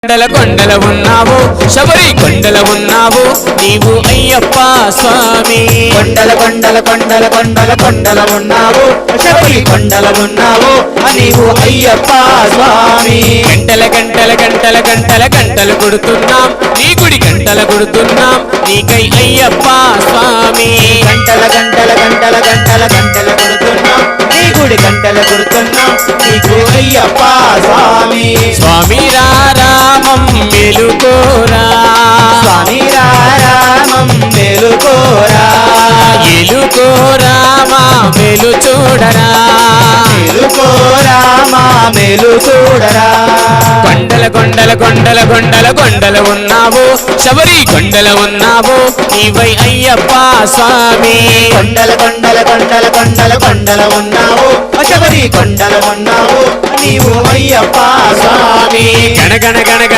కొండల కొండల ఉన్నావు శబరి కొండల ఉన్నావు నీవు అయ్యప్ప స్వామి కొండల కొండల కొండల కొండల కొండల ఉన్నావు శబరి కొండల ఉన్నావు నీవు అయ్యప్ప స్వామి గంటల గంటల గంటల గంటల గంటలు కొడుతున్నాం నీ గుడి గంటల కొడుతున్నాం నీకై అయ్యప్ప స్వామి గంటల గంటల గంటల గంటల గంటల కొడుతున్నాం నీ గుడి గంటల కొడుతున్నాం నీకు అయ్యప్ప స్వామి స్వామి రామం మెలుకోరా స్వామి రామం మెలుకోరా ఎలుకోరా మా మెలు చూడరా మెలుకోరా మా మెలు చూడరా కొండల కొండల కొండల కొండల కొండల ఉన్నావు శబరి కొండల ఉన్నావు నీవై అయ్యప్ప స్వామి కొండల కొండల కొండల కొండల కొండల ఉన్నావు శబరి కొండల ఉన్నావు నీవు అయ్యప్ప స్వామి గణ గణ గణ